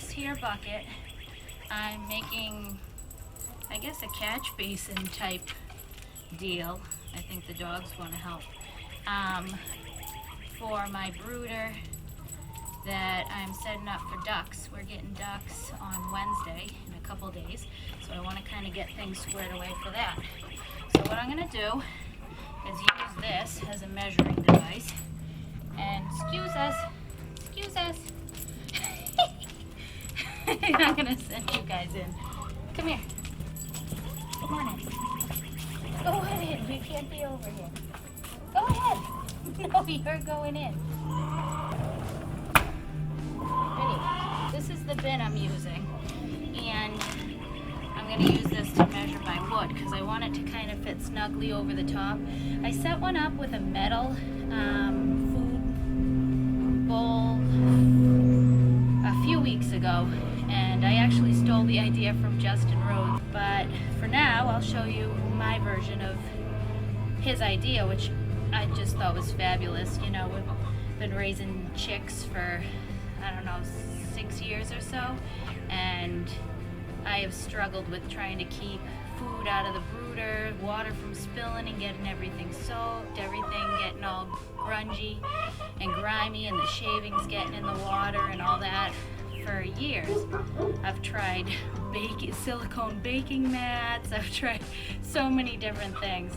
this here bucket, I'm making, I guess, a catch basin type deal. I think the dogs want to help. For my brooder that I'm setting up for ducks. We're getting ducks on Wednesday in a couple days, so I want to kind of get things squared away for that. So what I'm going to do is use this as a measuring device. And excuse us. I'm going to send you guys in. Come here. Come on in. Go ahead. You can't be over here. Go ahead. No, you're going in. Ready? This is the bin I'm using. And I'm going to use this to measure my wood because I want it to kind of fit snugly over the top. I set one up with a metal food bowl a few weeks ago, and I actually stole the idea from Justin Rhodes. But for now, I'll show you my version of his idea, which I just thought was fabulous. You know, we've been raising chicks for, I don't know, 6 years or so, and I have struggled with trying to keep food out of the brooder, water from spilling and getting everything soaked, everything getting all grungy and grimy, and the shavings getting in the water and all that for years. I've tried silicone baking mats, I've tried so many different things,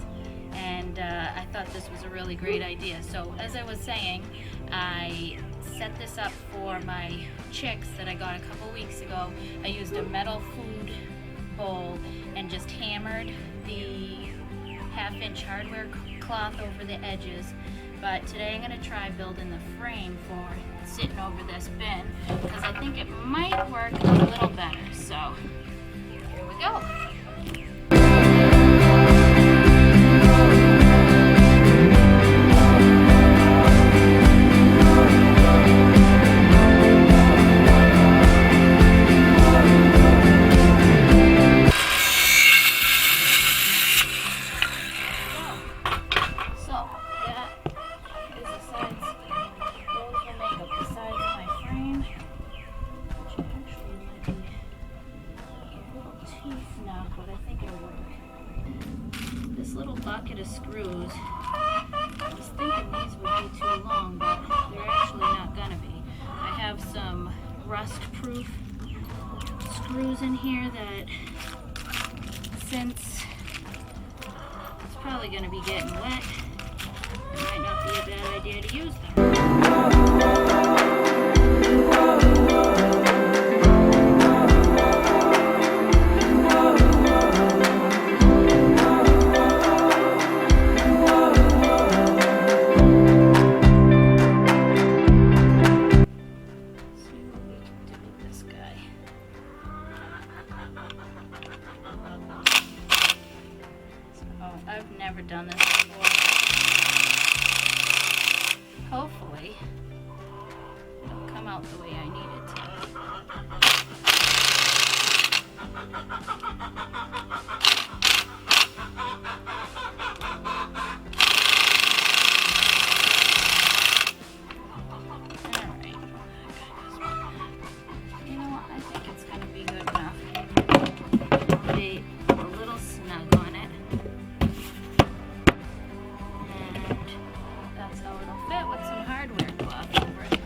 and I thought this was a really great idea. So as I was saying, I set this up for my chicks that I got a couple weeks ago. I used a metal food bowl and just hammered the 1/2-inch hardware cloth over the edges. But today I'm going to try building the frame for sitting over this bin because I think it might work a little better. So here we go. Little bucket of screws. I was thinking these would be too long, but they're actually not gonna be. I have some rust-proof screws in here that, since it's probably gonna be getting wet, it might not be a bad idea to use them. I've never done this before. Hopefully, it'll come out the way I need it to. Alright. You know what? I think it's going to be good enough. Be a little snug on it. That's how it'll fit with some hardware cloth over it.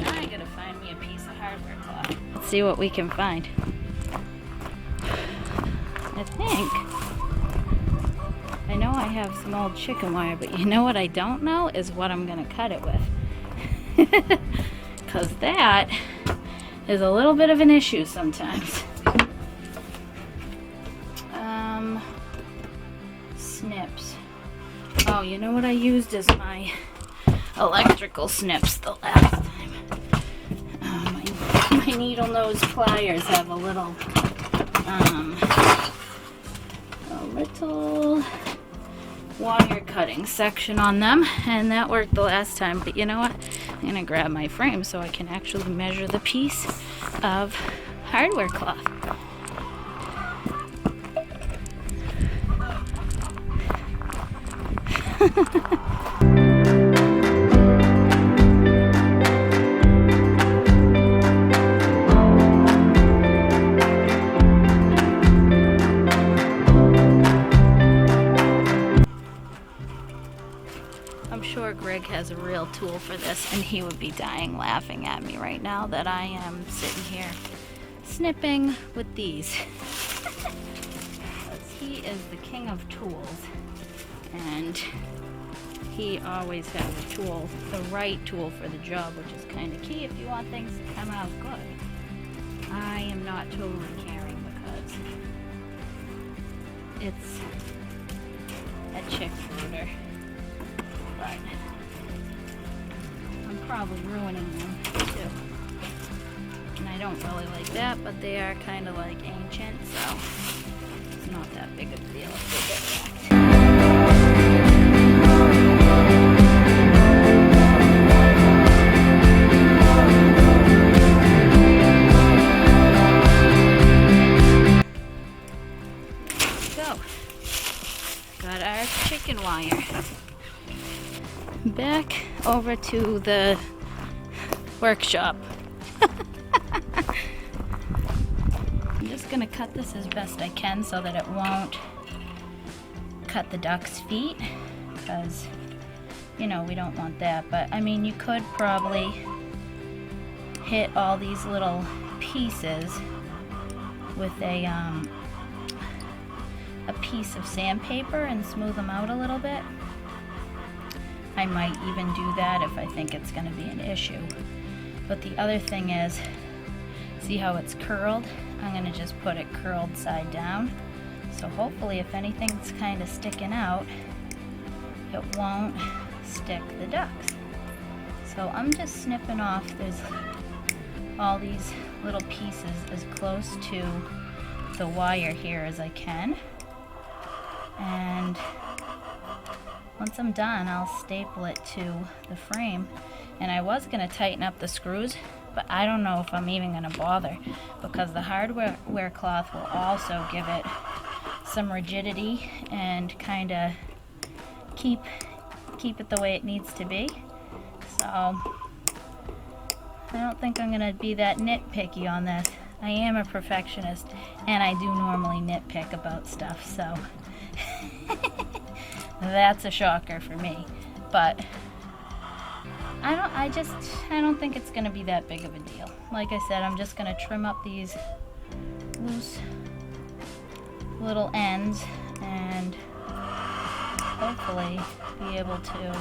Now I gotta find me a piece of hardware cloth. Let's see what we can find. I know I have some old chicken wire, but you know what I don't know is what I'm gonna cut it with. Because that is a little bit of an issue sometimes. Snips. Oh, you know what I used as my electrical snips the last time? My needle nose pliers have a little wire cutting section on them, and that worked the last time. But you know what? I'm gonna grab my frame so I can actually measure the piece of hardware cloth. tool for this, and he would be dying laughing at me right now that I am sitting here snipping with these. He is the king of tools, and he always has a tool, the right tool for the job, which is kind of key if you want things to come out good. I am not totally caring because it's a chick brooder, but I'm probably ruining them too. And I don't really like that, but they are kind of like ancient, so it's not that big of a deal if they get wrecked. Got our chicken wire. Back over to the workshop. I'm just gonna cut this as best I can so that it won't cut the duck's feet, because you know we don't want that. But I mean, you could probably hit all these little pieces with a piece of sandpaper and smooth them out a little bit. I might even do that if I think it's going to be an issue. But the other thing is, see how it's curled? I'm going to just put it curled side down. So hopefully if anything's kind of sticking out, it won't stick the ducks. So I'm just snipping off all these little pieces as close to the wire here as I can. And once I'm done, I'll staple it to the frame. And I was going to tighten up the screws, but I don't know if I'm even going to bother, because the hardware cloth will also give it some rigidity and kind of keep it the way it needs to be. So I don't think I'm going to be that nitpicky on this. I am a perfectionist, and I do normally nitpick about stuff, so that's a shocker for me. But I don't think it's going to be that big of a deal. Like I said, I'm just going to trim up these loose little ends and hopefully be able to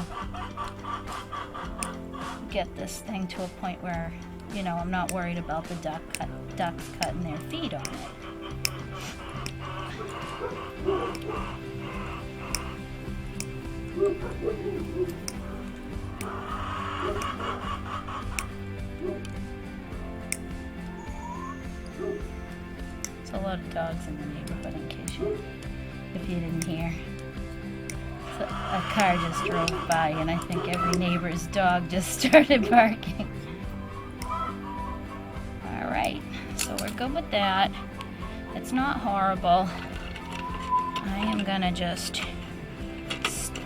get this thing to a point where, you know, I'm not worried about the ducks cutting their feet on it. There's a lot of dogs in the neighborhood, in case if you didn't hear. So a car just drove by, and I think every neighbor's dog just started barking. Alright, so we're good with that. It's not horrible. I am gonna just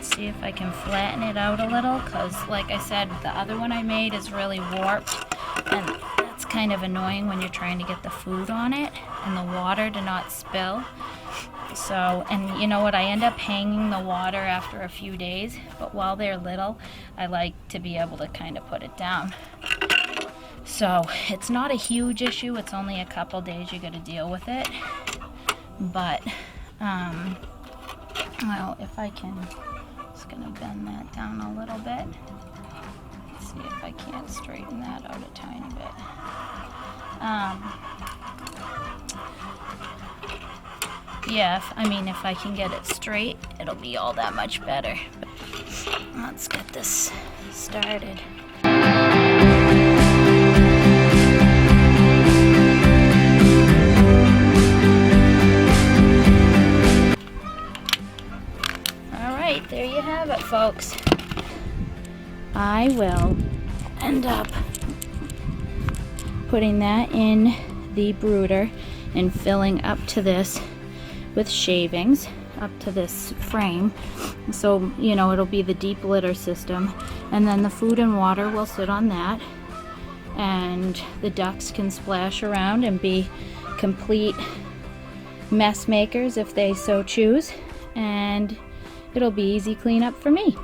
see if I can flatten it out a little, because like I said, the other one I made is really warped, and that's kind of annoying when you're trying to get the food on it and the water to not spill. So, and you know what, I end up hanging the water after a few days, but while they're little, I like to be able to kind of put it down. So it's not a huge issue, it's only a couple days you got to deal with it. But well, if I can, just gonna bend that down a little bit. Let's see if I can't straighten that out a tiny bit. Yeah, if I can get it straight, it'll be all that much better. But let's get this started. Alright, there you have it, folks. I will end up putting that in the brooder and filling up to this with shavings up to this frame, so you know it'll be the deep litter system, and then the food and water will sit on that, and the ducks can splash around and be complete mess makers if they so choose, and it'll be easy cleanup for me.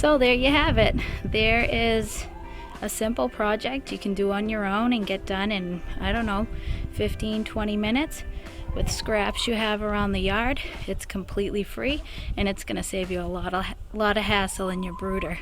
So there you have it. There is a simple project you can do on your own and get done in, I don't know, 15-20 minutes with scraps you have around the yard. It's completely free, and it's going to save you a lot of hassle in your brooder.